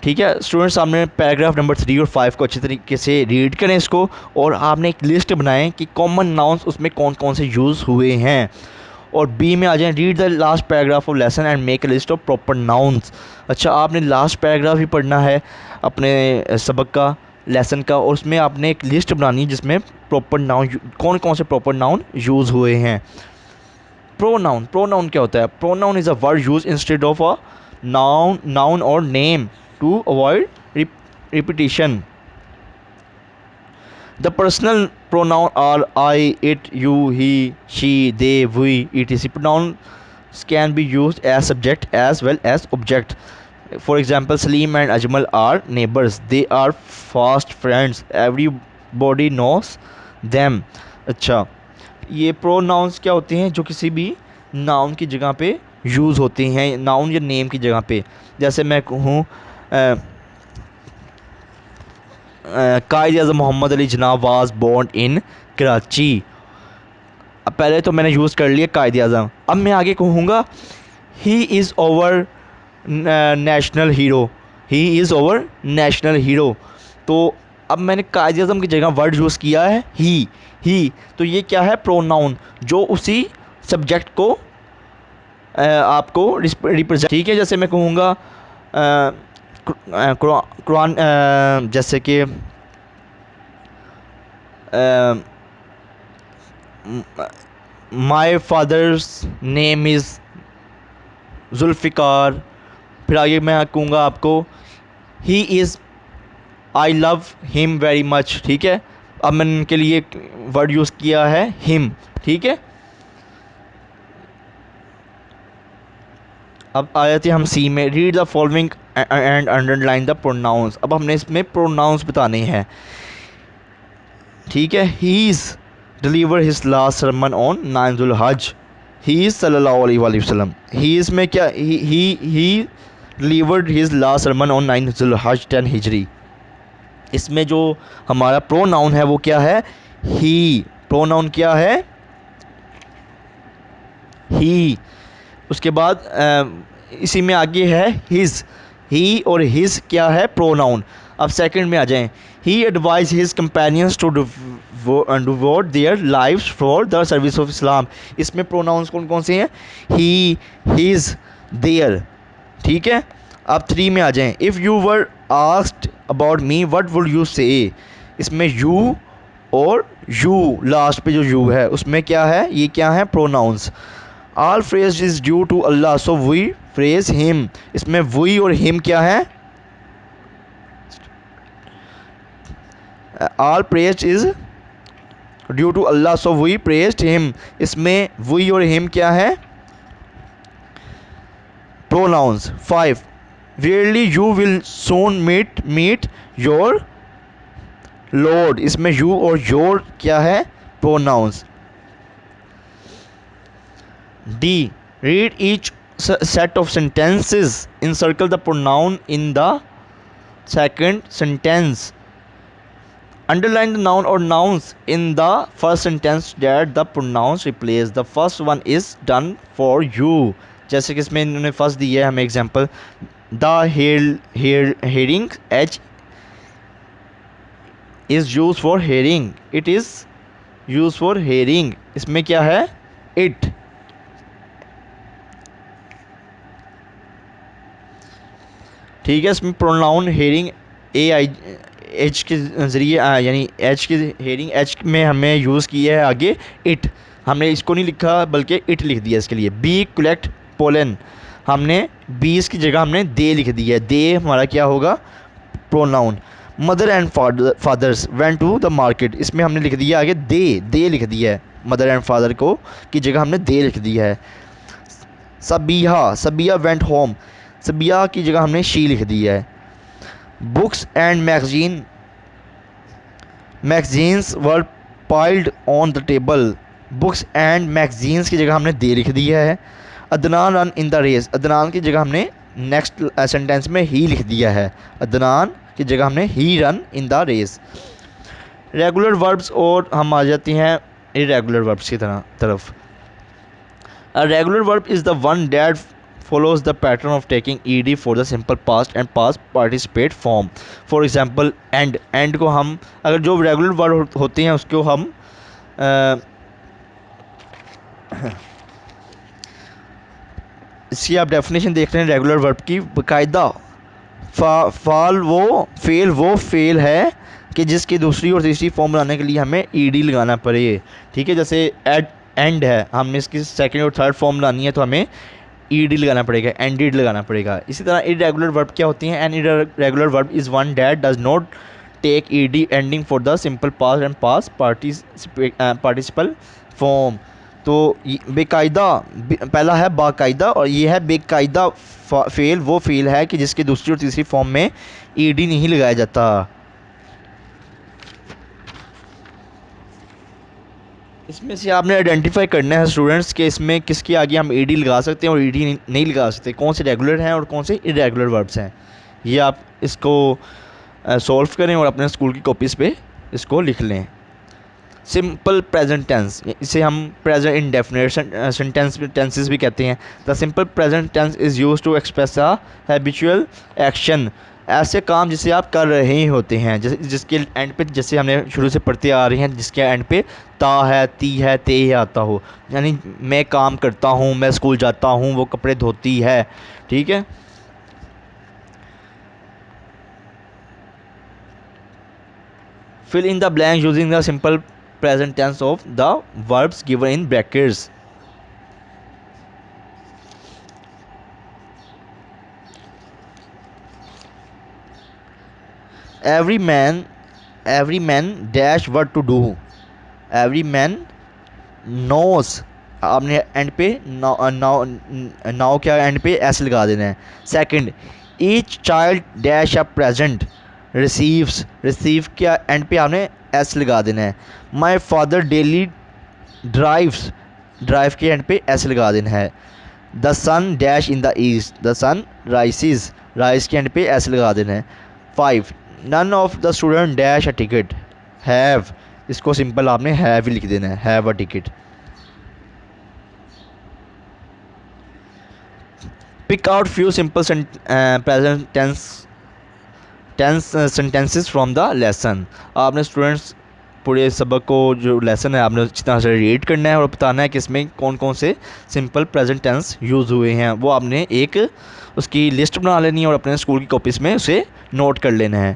ٹھیک ہے اسٹوڈنٹس، آپ نے پیراگراف نمبر 3 اور 5 کو اچھی طریقے سے ریڈ کریں اس کو، اور آپ نے ایک لسٹ بنائیں کہ کامن ناؤنس اس میں کون کون سے یوز ہوئے ہیں. اور بی میں آ جائیں، read the last paragraph of lesson and make a list of proper nouns. اچھا، آپ نے لاسٹ پیراگراف ہی پڑھنا ہے اپنے سبق کا، لیسن کا، اور اس میں آپ نے ایک لسٹ بنانی ہے جس میں پراپر ناؤن کون کون سے پراپر ناؤن یوز ہوئے ہیں. پروناؤن کیا ہوتا ہے؟ Pronoun is a word used instead of a noun or name to avoid repetition. The personal pronoun are I, it, you, he, she, they, we, etc. Pronouns can be used as subject as well as object. For example, Salim and Ajmal are neighbors. They are fast friends. Everybody knows them. اچھا، یہ پروناؤنس کیا ہوتے ہیں؟ جو کسی بھی ناؤن کی جگہ پہ یوز ہوتے ہیں، ناؤن یا نیم کی جگہ پہ. جیسے میں کہوں قائد اعظم محمد Ali Jinnah was born in Karachi. اب پہلے تو میں نے یوز کر لیا قائد اعظم. اب میں آگے کہوں گا ہی از اوور نیشنل ہیرو. ہی از اوور نیشنل ہیرو. تو اب میں نے قائد اعظم کی جگہ ورڈ یوز کیا ہے ہی. تو یہ کیا ہے؟ پروناؤن جو اسی سبجیکٹ کو آپ کو ریپرزینٹ. ٹھیک ہے، جیسے میں کہوں گا قرآن، جیسے کہ مائی فادرس نیم از ذوالفقار. پھر آگے میں کہوں گا آپ کو ہی از آئی لو ہم ویری مچ. ٹھیک ہے، اب میں نے ان کے لیے ورڈ یوز کیا ہے ہم. ٹھیک ہے، اب آ جاتے ہیں ہم سی میں. Read the following and under line the pronouns. اب ہم نے اس میں پروناؤنس بتانے ہیں. ٹھیک ہے، ہی از ڈلیور ہز لاسٹ سرمن آن 9 ذو الحج. ہی از صلی اللہ علیہ وآلہ وسلم. ہی از میں کیا؟ ہی ڈلیورڈ ہز لاسٹ سرمن آن 9 ذو الحج 10 ہجری. اس میں جو ہمارا پروناؤن ہے وہ کیا ہے؟ ہی. پروناؤن کیا ہے؟ ہی. اس کے بعد اسی میں آگے ہے ہز. ہی اور ہز کیا ہے؟ پروناؤن. اب سیکنڈ میں آ جائیں. He advise his companions to devote their lives for the service of Islam. اس میں پروناؤنس کون کون سے ہیں؟ He, his, their. ٹھیک ہے، اب 3 میں آ جائیں. If you were asked about me what would you say. اس میں یو اور یو لاسٹ پہ جو یو ہے اس میں کیا ہے؟ یہ کیا ہے؟ Pronouns. All praise is due to Allah so we praise him. اس میں وی اور ہم کیا ہے؟ All praise is due to Allah so we praised him. اس میں وی اور ہم کیا ہے؟ Pronouns. 5 verily you will soon meet your lord. اس میں یو اور یور کیا ہے؟ Pronouns. D read each set of sentences, encircle the pronoun in the second sentence, underline the noun or nouns in the first sentence that the pronouns replace. The first one is done for you. جیسے کہ اس میں انہوں نے فرسٹ دی ہے ہمیں example. the hearing h is used for hearing. it is used for hearing. اس میں کیا ہے؟ it. ٹھیک ہے، اس میں pronoun hearing A I H کے ذریعے یعنی ایچ کے ہیئرنگ ایچ میں ہمیں یوز کیا ہے آگے اٹ. ہم نے اس کو نہیں لکھا بلکہ اٹ لکھ دیا اس کے لیے. Bee collect pollen. ہم نے بیس کی جگہ ہم نے دے لکھ دی ہے. دے ہمارا کیا ہوگا؟ Pronoun. Mother and fathers went to the market. اس میں ہم نے لکھ دیا آگے دے لکھ دیا ہے. مدر اینڈ فادر کو کی جگہ ہم نے دے لکھ دیا ہے. Sabiya went home. سبیہ کی جگہ ہم نے شی لکھ دیا ہے. Books and magazines were piled on the table. Books and magazines کی جگہ ہم نے دے لکھ دیا ہے. Adnan run in the race. Adnan کی جگہ ہم نے نیکسٹ سینٹینس میں ہی لکھ دیا ہے. عدنان کی جگہ ہم نے ہی رن in the race. Regular verbs اور ہم آ جاتے ہیں irregular verbs کی طرف. A regular verb is the one that follows the pattern of taking ed for the simple past and past participate form. For example end کو ہم اگر جو ریگولر ورڈ ہوتے ہیں اس کو ہم اس کی آپ ڈیفینیشن دیکھ رہے ہیں ریگولر ورب کی باقاعدہ فیل وہ فیل ہے کہ جس کی دوسری اور تیسری فارم بنانے کے لیے ہمیں ای ڈی لگانا پڑے. ٹھیک ہے, جیسے اینڈ ہے, ہم نے اس کی سیکنڈ اور تھرڈ فارم بنانی ہے تو ہمیں ای ڈی لگانا پڑے گا, اینڈیڈ لگانا پڑے گا. اسی طرح ارریگولر ورب کیا ہوتی ہیں؟ این ارریگولر ورب is one that does not take E D ending for the simple past and past participle form. تو بے قاعدہ پہلا ہے باقاعدہ اور یہ ہے بے قاعدہ فعل وہ فعل ہے کہ جس کی دوسری اور تیسری فارم میں ای ڈی نہیں لگایا جاتا. اس میں سے آپ نے آئیڈینٹیفائی کرنا ہے اسٹوڈنٹس کہ اس میں کس کے آگے ہم ای ڈی لگا سکتے ہیں اور ای ڈی نہیں لگا سکتے, کون سے ریگولر ہیں اور کون سے ارریگولر وربس ہیں. یہ آپ اس کو سولو کریں اور اپنے اسکول کی کاپیز پہ اس کو لکھ لیں. سمپل پریزنٹ ٹینس, اسے ہم پریزنٹ انڈیفینٹ ٹینسز بھی کہتے ہیں. The simple present tense is use to express a habitual action, ایسے کام جسے آپ کر رہے ہی ہوتے ہیں, جس کے اینڈ پہ جیسے ہم نے شروع سے پڑھتے آ رہے ہیں جس کے اینڈ پہ تا ہے, تی ہے, تے ہے آتا ہو. یعنی میں کام کرتا ہوں, میں اسکول جاتا ہوں, وہ کپڑے دھوتی ہے. ٹھیک ہے, fill in the blank using the simple present tense of the verbs given in brackets. Every man dash what to do. Every man knows. آپ نے اینڈ پہ ناؤ کیا اینڈ پہ ایس لگا دینا ہے. Second, each child dash a present receives. Receive کیا اینڈ پہ آپ نے ایس لگا دینا ہے. My father daily drives. Drive کے اینڈ پہ ایس لگا دینا ہے. The sun dash in the east. The sun rises. Rise کے اینڈ پہ ایس لگا دینا ہے. 5, none of the student dash a ticket. Have, اس کو سمپل آپ نے ہیو ہی لکھ دینا ہے, have a ticket. Pick out few simple present tennis sentences from the lesson. آپ نے اسٹوڈنٹس پورے سبق کو جو لیسن ہے آپ نے اچھی طرح سے ریڈ کرنا ہے اور بتانا ہے کہ اس میں کون کون سے سمپل پریزنٹ ٹینس یوز ہوئے ہیں. وہ آپ نے ایک اس کی لسٹ بنا لینی ہے اور اپنے اسکول کی کاپیز میں اسے نوٹ کر لینا ہے.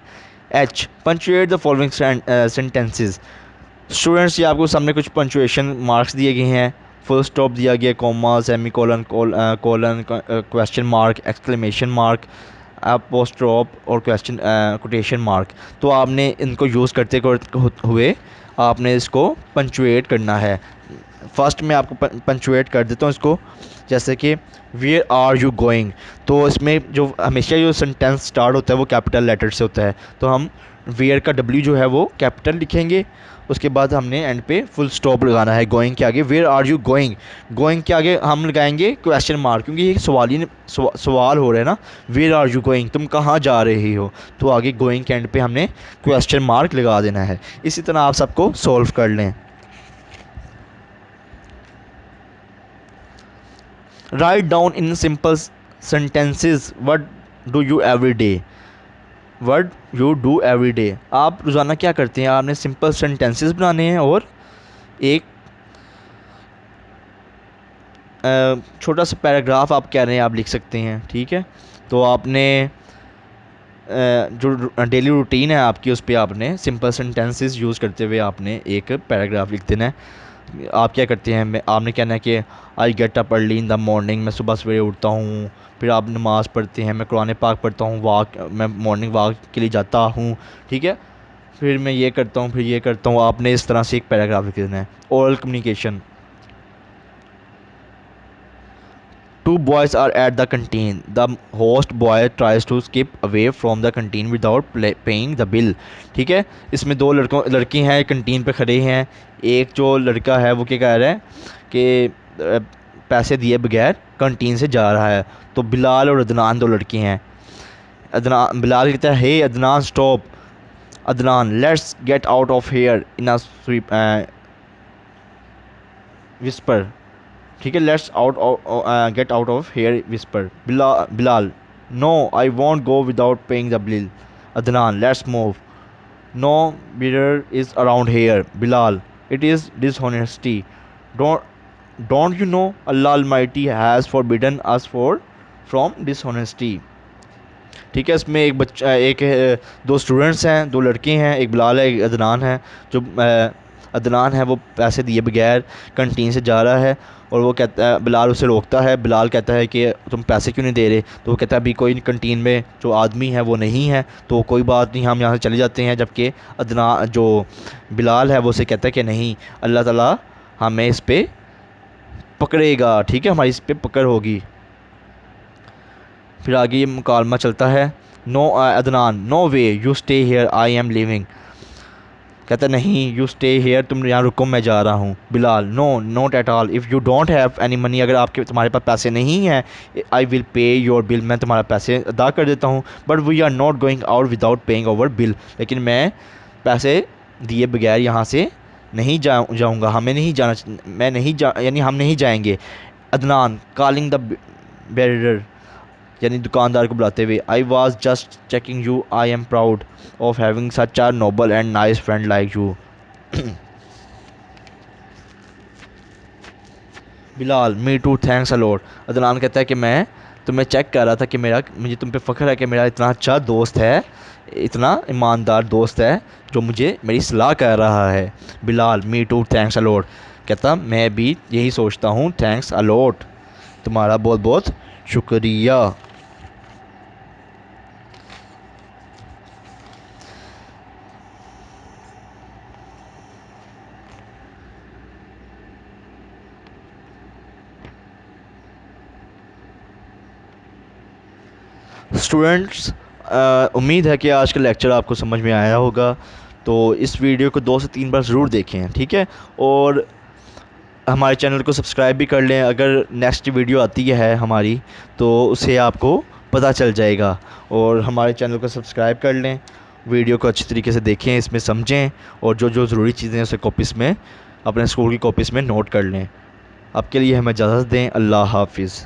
H, punctuate the following sentences. Students یہ آپ کو سامنے کچھ پنچویشن مارکس دیے گئے ہیں. فل اسٹاپ دیا گیا, comma, semicolon, question mark, exclamation mark, apostrophe اور کوٹیشن مارک. تو آپ نے ان کو یوز کرتے ہوئے آپ نے اس کو پنچویٹ کرنا ہے. فرسٹ میں آپ کو پنچویٹ کر دیتا ہوں اس کو, جیسے کہ ویئر آر یو گوئنگ. تو اس میں جو ہمیشہ جو سینٹینس سٹارٹ ہوتا ہے وہ کیپٹل لیٹر سے ہوتا ہے, تو ہم ویئر کا ڈبلیو جو ہے وہ کیپٹل لکھیں گے. اس کے بعد ہم نے اینڈ پہ فل اسٹاپ لگانا ہے گوئنگ کے آگے. Where are you going, going کے آگے ہم لگائیں گے کویسچن مارک, کیونکہ یہ سوال ہو رہا ہے نا. ویئر آر یو گوئنگ, تم کہاں جا رہے ہو, تو آگے گوئنگ کے اینڈ پہ ہم نے کویسچن مارک لگا دینا ہے. اسی طرح آپ سب کو سولو کر لیں. Write down in simple sentences what do you every day. What you do every day, آپ روزانہ کیا کرتے ہیں. آپ نے سمپل سینٹینسز بنانے ہیں اور ایک چھوٹا سا پیراگراف آپ کہہ رہے ہیں آپ لکھ سکتے ہیں. ٹھیک ہے, تو آپ نے جو ڈیلی روٹین ہے آپ کی اس پہ آپ نے سمپل سینٹینسز یوز کرتے ہوئے آپ نے ایک پیراگراف لکھ دینا ہے. آپ کیا کرتے ہیں, آپ نے کہنا ہے کہ I get up early in the morning, میں صبح سویرے اٹھتا ہوں. پھر آپ نماز پڑھتے ہیں, میں قرآن پاک پڑھتا ہوں, میں مارننگ واک کے لیے جاتا ہوں. ٹھیک ہے, پھر میں یہ کرتا ہوں, پھر یہ کرتا ہوں. آپ نے اس طرح سے ایک پیراگراف لکھ دینا ہے. Oral communication. 2 boys are at the canteen. The host boy tries to skip away from the canteen without paying the bill. ٹھیک ہے, اس میں 2 لڑکے ہیں کنٹین پہ کھڑے ہیں. ایک جو لڑکا ہے وہ کیا کہہ رہا ہے کہ پیسے دیے بغیر کنٹین سے جا رہا ہے. تو بلال اور عدنان 2 لڑکے ہیں. بلال کہتا ہے hey Adnan stop. Adnan let's get out of here in whisper. ٹھیک ہے. Let's out get out of here whisper Bilal. No I want go without paying the bill. Adnan. Let's move. No better is around here. Bilal. It is dishonesty. Don't you know Allah almighty has forbidden us from dishonesty. ٹھیک ہے. اس میں ایک دو اسٹوڈنٹس ہیں, دو لڑکے ہیں, ایک بلال ہے ایک عدنان ہے. جو عدنان ہے وہ پیسے دیے بغیر کنٹین سے جا رہا ہے, اور وہ کہتا ہے, بلال اسے روکتا ہے. بلال کہتا ہے کہ تم پیسے کیوں نہیں دے رہے؟ تو وہ کہتا ہے ابھی کوئی کنٹین میں جو آدمی ہے وہ نہیں ہے, تو کوئی بات نہیں, ہم یہاں سے چلے جاتے ہیں. جبکہ جو بلال ہے وہ اسے کہتا ہے کہ نہیں, اللہ تعالیٰ ہمیں اس پہ پکڑے گا. ٹھیک ہے, ہماری اس پہ پکڑ ہوگی. پھر آگے یہ مکالمہ چلتا ہے. No Adnan. No way, you stay here, I am leaving. کہتا ہے نہیں, یو اسٹے ہیئر, تم یہاں رکو, میں جا رہا ہوں. Bilal. No not at all, if you don't have any money, اگر تمہارے پاس پیسے نہیں ہیں, آئی ول پے یور بل, میں تمہارا پیسے ادا کر دیتا ہوں. But we are not going out without paying over bill, لیکن میں پیسے دیے بغیر یہاں سے نہیں جاؤں گا, ہمیں نہیں جانا, یعنی ہم نہیں جائیں گے. عدنان. کالنگ دا بیرر, یعنی دکاندار کو بلاتے ہوئے. I was just checking you, I am proud of having such a noble and nice friend like you. Bilal. Me too, thanks a lot. Adnan کہتا ہے کہ میں تمہیں چیک کر رہا تھا کہ مجھے تم پہ فخر ہے کہ میرا اتنا اچھا دوست ہے, اتنا ایماندار دوست ہے جو مجھے میری صلاح کر رہا ہے. Bilal. Me too, thanks a lot. کہتا میں بھی یہی سوچتا ہوں, تھینکس الاٹ, تمہارا بہت بہت شکریہ. اسٹوڈنٹس, امید ہے کہ آج کا لیکچر آپ کو سمجھ میں آیا ہوگا. تو اس ویڈیو کو 2 سے 3 بار ضرور دیکھیں. ٹھیک ہے, اور ہمارے چینل کو سبسکرائب بھی کر لیں. اگر نیکسٹ ویڈیو آتی ہے ہماری تو اسے آپ کو پتہ چل جائے گا. اور ہمارے چینل کو سبسکرائب کر لیں, ویڈیو کو اچھی طریقے سے دیکھیں, اس میں سمجھیں, اور جو ضروری چیزیں ہیں اسے کاپیز میں, اپنے اسکول کی کاپیز میں نوٹ کر لیں. اب کے لیے ہمیں اجازت دیں. اللہ حافظ.